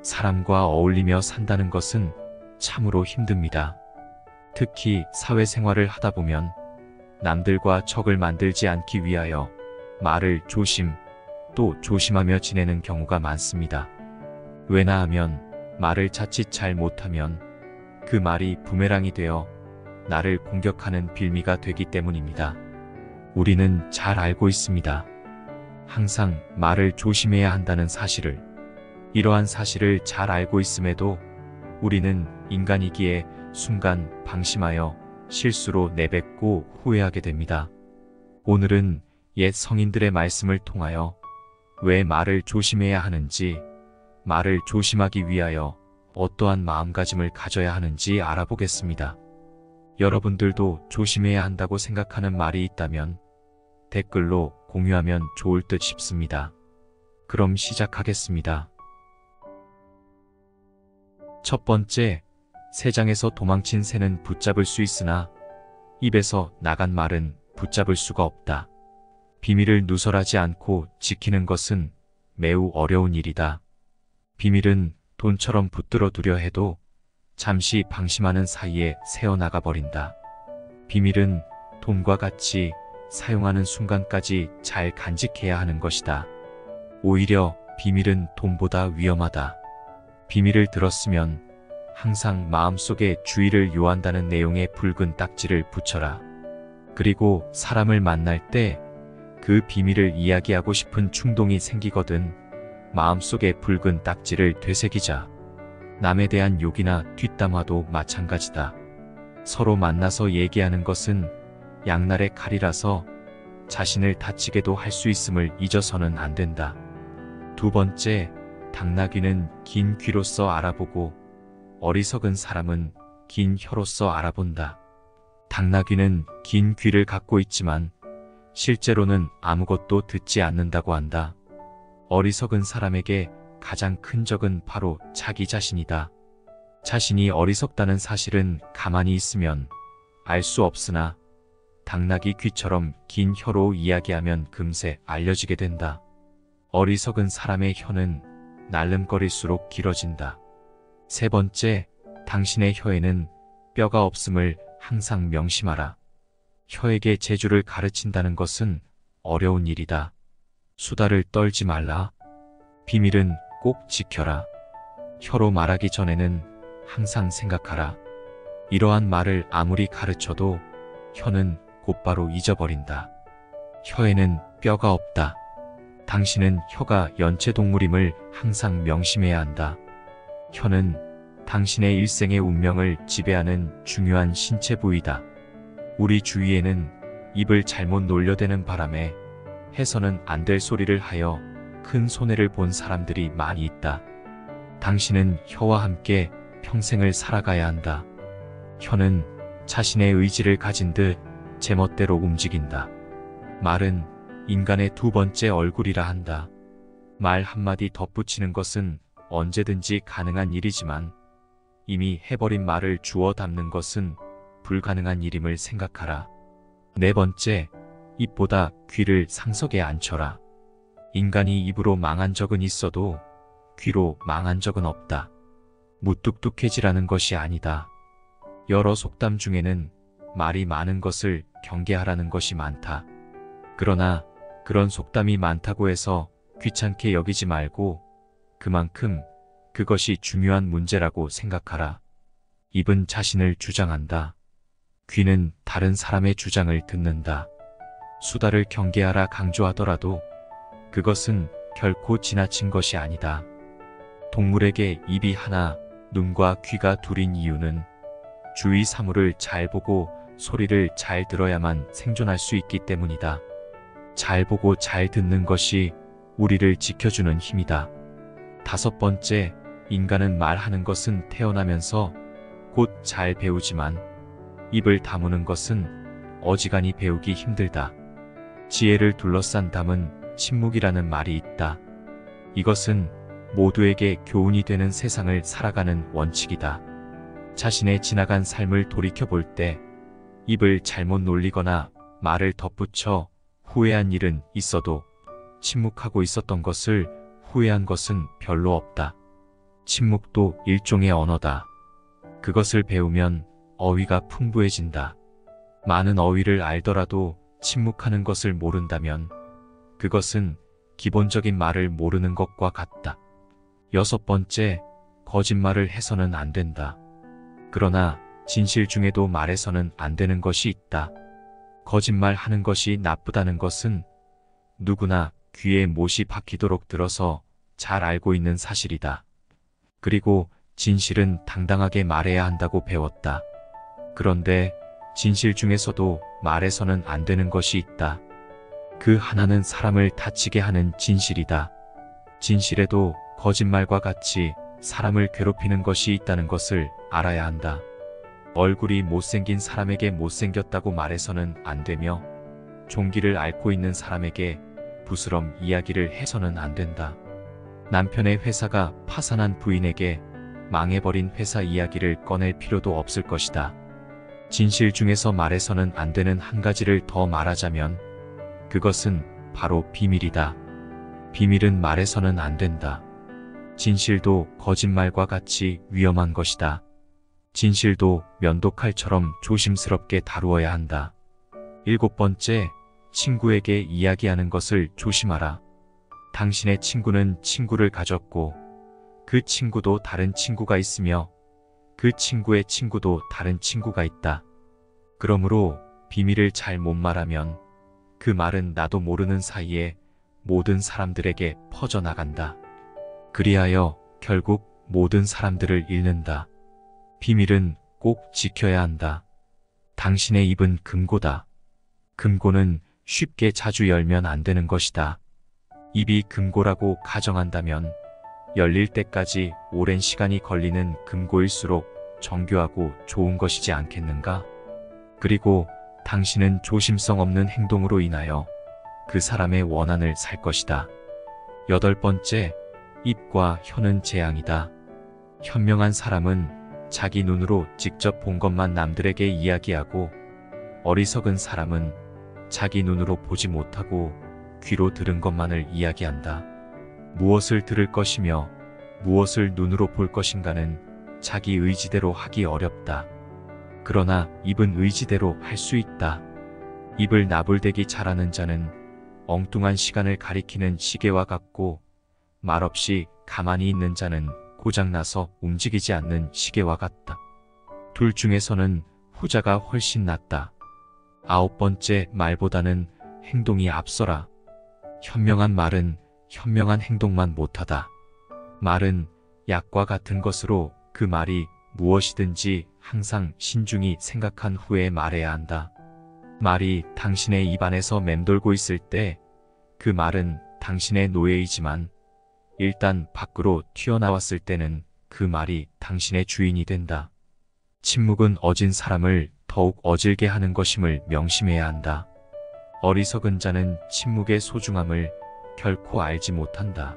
사람과 어울리며 산다는 것은 참으로 힘듭니다. 특히 사회생활을 하다 보면 남들과 적을 만들지 않기 위하여 말을 또 조심하며 지내는 경우가 많습니다. 왜냐 하면 말을 자칫 잘 못하면 그 말이 부메랑이 되어 나를 공격하는 빌미가 되기 때문입니다. 우리는 잘 알고 있습니다. 항상 말을 조심해야 한다는 사실을. 이러한 사실을 잘 알고 있음에도 우리는 인간이기에 순간 방심하여 실수로 내뱉고 후회하게 됩니다. 오늘은 옛 성인들의 말씀을 통하여 왜 말을 조심해야 하는지, 말을 조심하기 위하여 어떠한 마음가짐을 가져야 하는지 알아보겠습니다. 여러분들도 조심해야 한다고 생각하는 말이 있다면 댓글로 공유하면 좋을 듯 싶습니다. 그럼 시작하겠습니다. 첫 번째, 새장에서 도망친 새는 붙잡을 수 있으나 입에서 나간 말은 붙잡을 수가 없다. 비밀을 누설하지 않고 지키는 것은 매우 어려운 일이다. 비밀은 돈처럼 붙들어 두려 해도 잠시 방심하는 사이에 새어나가 버린다. 비밀은 돈과 같이 사용하는 순간까지 잘 간직해야 하는 것이다. 오히려 비밀은 돈보다 위험하다. 비밀을 들었으면 항상 마음속에 주의를 요한다는 내용의 붉은 딱지를 붙여라. 그리고 사람을 만날 때 그 비밀을 이야기하고 싶은 충동이 생기거든 마음속에 붉은 딱지를 되새기자. 남에 대한 욕이나 뒷담화도 마찬가지다. 서로 만나서 얘기하는 것은 양날의 칼이라서 자신을 다치게도 할 수 있음을 잊어서는 안 된다. 두 번째, 당나귀는 긴 귀로서 알아보고 어리석은 사람은 긴 혀로서 알아본다. 당나귀는 긴 귀를 갖고 있지만 실제로는 아무것도 듣지 않는다고 한다. 어리석은 사람에게 가장 큰 적은 바로 자기 자신이다. 자신이 어리석다는 사실은 가만히 있으면 알 수 없으나 당나귀 귀처럼 긴 혀로 이야기하면 금세 알려지게 된다. 어리석은 사람의 혀는 날름거릴수록 길어진다. 세 번째, 당신의 혀에는 뼈가 없음을 항상 명심하라. 혀에게 재주를 가르친다는 것은 어려운 일이다. 수다를 떨지 말라. 비밀은 꼭 지켜라. 혀로 말하기 전에는 항상 생각하라. 이러한 말을 아무리 가르쳐도 혀는 곧바로 잊어버린다. 혀에는 뼈가 없다. 당신은 혀가 연체동물임을 항상 명심해야 한다. 혀는 당신의 일생의 운명을 지배하는 중요한 신체 부위다. 우리 주위에는 입을 잘못 놀려대는 바람에 해서는 안 될 소리를 하여 큰 손해를 본 사람들이 많이 있다. 당신은 혀와 함께 평생을 살아가야 한다. 혀는 자신의 의지를 가진 듯 제멋대로 움직인다. 말은 인간의 두 번째 얼굴이라 한다. 말 한마디 덧붙이는 것은 언제든지 가능한 일이지만 이미 해버린 말을 주워 담는 것은 불가능한 일임을 생각하라. 네 번째, 입보다 귀를 상석에 앉혀라. 인간이 입으로 망한 적은 있어도 귀로 망한 적은 없다. 무뚝뚝해지라는 것이 아니다. 여러 속담 중에는 말이 많은 것을 경계하라는 것이 많다. 그러나 그런 속담이 많다고 해서 귀찮게 여기지 말고 그만큼 그것이 중요한 문제라고 생각하라. 입은 자신을 주장한다. 귀는 다른 사람의 주장을 듣는다. 수다를 경계하라 강조하더라도 그것은 결코 지나친 것이 아니다. 동물에게 입이 하나, 눈과 귀가 둘인 이유는 주위 사물을 잘 보고 소리를 잘 들어야만 생존할 수 있기 때문이다. 잘 보고 잘 듣는 것이 우리를 지켜주는 힘이다. 다섯 번째, 인간은 말하는 것은 태어나면서 곧 잘 배우지만 입을 다무는 것은 어지간히 배우기 힘들다. 지혜를 둘러싼 담은 침묵이라는 말이 있다. 이것은 모두에게 교훈이 되는 세상을 살아가는 원칙이다. 자신의 지나간 삶을 돌이켜볼 때 입을 잘못 놀리거나 말을 덧붙여 후회한 일은 있어도 침묵하고 있었던 것을 후회한 것은 별로 없다. 침묵도 일종의 언어다. 그것을 배우면 어휘가 풍부해진다. 많은 어휘를 알더라도 침묵하는 것을 모른다면 그것은 기본적인 말을 모르는 것과 같다. 6번째, 거짓말을 해서는 안 된다. 그러나 진실 중에도 말해서는 안 되는 것이 있다. 거짓말 하는 것이 나쁘다는 것은 누구나 귀에 못이 박히도록 들어서 잘 알고 있는 사실이다. 그리고 진실은 당당하게 말해야 한다고 배웠다. 그런데 진실 중에서도 말해서는 안 되는 것이 있다. 그 하나는 사람을 다치게 하는 진실이다. 진실에도 거짓말과 같이 사람을 괴롭히는 것이 있다는 것을 알아야 한다. 얼굴이 못생긴 사람에게 못생겼다고 말해서는 안 되며 종기를 앓고 있는 사람에게 부스럼 이야기를 해서는 안 된다. 남편의 회사가 파산한 부인에게 망해버린 회사 이야기를 꺼낼 필요도 없을 것이다. 진실 중에서 말해서는 안 되는 한 가지를 더 말하자면 그것은 바로 비밀이다. 비밀은 말해서는 안 된다. 진실도 거짓말과 같이 위험한 것이다. 진실도 면도칼처럼 조심스럽게 다루어야 한다. 7번째, 친구에게 이야기하는 것을 조심하라. 당신의 친구는 친구를 가졌고 그 친구도 다른 친구가 있으며 그 친구의 친구도 다른 친구가 있다. 그러므로 비밀을 잘 못 말하면 그 말은 나도 모르는 사이에 모든 사람들에게 퍼져나간다. 그리하여 결국 모든 사람들을 잃는다. 비밀은 꼭 지켜야 한다. 당신의 입은 금고다. 금고는 쉽게 자주 열면 안 되는 것이다. 입이 금고라고 가정한다면 열릴 때까지 오랜 시간이 걸리는 금고일수록 정교하고 좋은 것이지 않겠는가? 그리고 당신은 조심성 없는 행동으로 인하여 그 사람의 원한을 살 것이다. 8번째, 입과 혀는 재앙이다. 현명한 사람은 자기 눈으로 직접 본 것만 남들에게 이야기하고 어리석은 사람은 자기 눈으로 보지 못하고 귀로 들은 것만을 이야기한다. 무엇을 들을 것이며 무엇을 눈으로 볼 것인가는 자기 의지대로 하기 어렵다. 그러나 입은 의지대로 할 수 있다. 입을 나불대기 잘하는 자는 엉뚱한 시간을 가리키는 시계와 같고 말없이 가만히 있는 자는 고장나서 움직이지 않는 시계와 같다. 둘 중에서는 후자가 훨씬 낫다. 9번째, 말보다는 행동이 앞서라. 현명한 말은 현명한 행동만 못하다. 말은 약과 같은 것으로 그 말이 무엇이든지 항상 신중히 생각한 후에 말해야 한다. 말이 당신의 입 안에서 맴돌고 있을 때 그 말은 당신의 노예이지만 일단 밖으로 튀어나왔을 때는 그 말이 당신의 주인이 된다. 침묵은 어진 사람을 더욱 어질게 하는 것임을 명심해야 한다. 어리석은 자는 침묵의 소중함을 결코 알지 못한다.